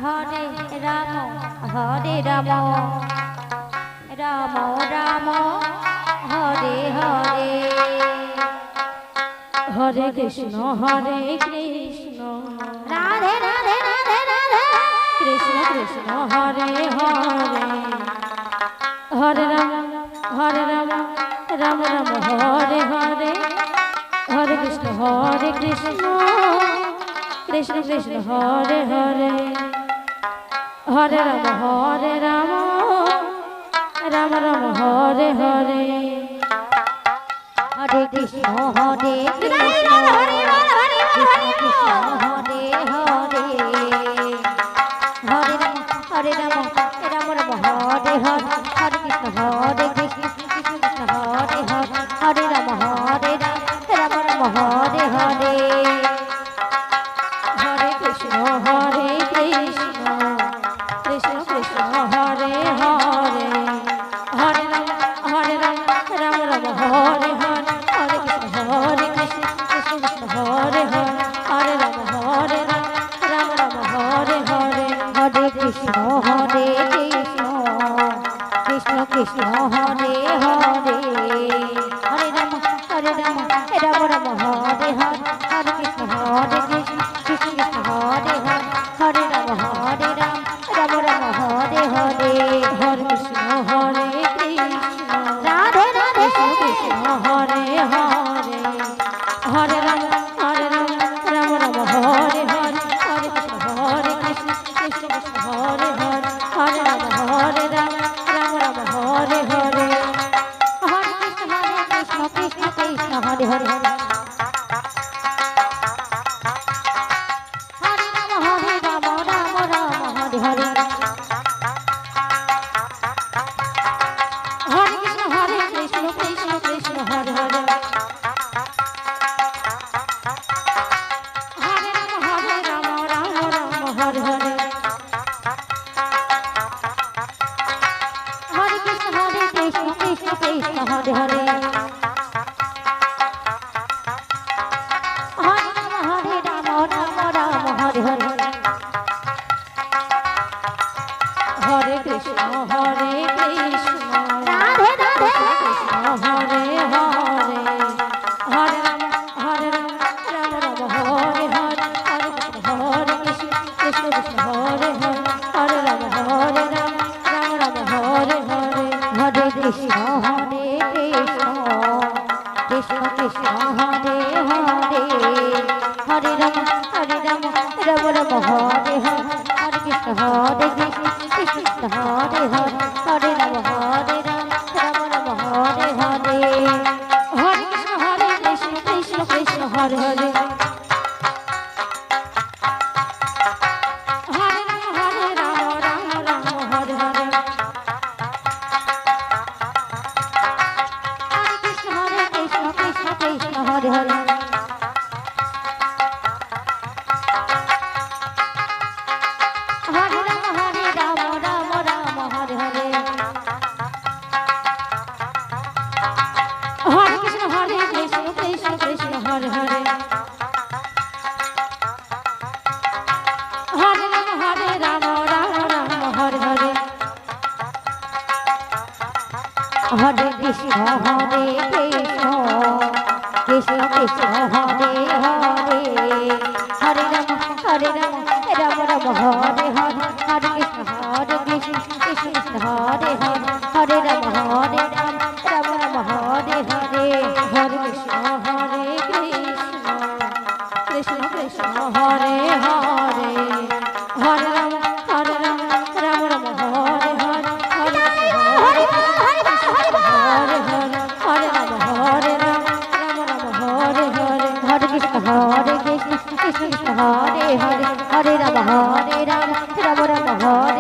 Hare Ram Hare Ram Ram Ram Hare Hare Hare Krishna Radhe Radhe Radhe Radhe Krishna Krishna Hare Hare Hare Ram Ram Ram Hare Hare Hare Krishna Krishna Krishna Hare Hare Hare Ram Ram Ram Hare Hare Hare Krishna Krishna Krishna Hare Hare Hare Ram Ram Ram Hare Hare Hare Krishna Krishna Krishna Hare Hare Hare Ram Ram Ram Hare Hare Hare Krishna Krishna Krishna Hare Hare Hare Ram Ram Ram Hare Hare Hare Krishna Krishna Krishna Hare Hare Hare Ram Ram Ram Hare Hare Hare Krishna Krishna Krishna Hare Hare Hare Ram Ram Ram Hare Hare Hare Krishna Krishna Krishna Hare Hare Hare Ram Ram Ram Hare Hare Hare Krishna Radhe Radhe Krishna Hare Hare Hare Ram Ram Ram Hare Hare Hare Krishna Krishna Krishna Hare Hare Hare Ram Ram Ram Hare Hare Hare Krishna Krishna Krishna Hare Hare Hare Ram Ram Ram Hare Hare Hare Krishna Krishna Krishna Hare Hare Hare Ram Ram Ram Hare Hare Hare Krishna Krishna Krishna Hare Hare Hare Ram Ram Hare Hare Hare Krishna Radhe Radhe Krishna Hare Hare Hare Ram Ram Ram Hare Hare Hare Krishna Krishna Hare Hare Hare Ram Ram Hare Hare Hare Krishna Krishna Krishna Hare Hare Hare Ram Ram Ram Hare Hare Hare Krishna Krishna Hare Hare Hare Ram Ram Ram Hare Hare Hare Krishna Krishna Krishna Hare Hare Hare Ram Ram Hare Hare Hare Krishna Krishna Krishna Hare Hare Hare Ram Ram Ram Hare Hare Hare Krishna Krishna Krishna Hare Hare Hare Ram Ram Ram Hare Hare Hare Krishna Krishna Krishna Hare Hare Hare Ram Ram Ram Hare Hare Hare Krishna Krishna Hare Hare Hare Ram Ram Ram Hare Hare Hare Krishna Krishna Krishna Hare Hare Hare Ram Ram Ram Hare Hare Hare Hare Hare Hare Ram Ram Ram Hare Hare Hare Krishna Krishna Krishna Hare Hare Hare Ram Ram Ram Hare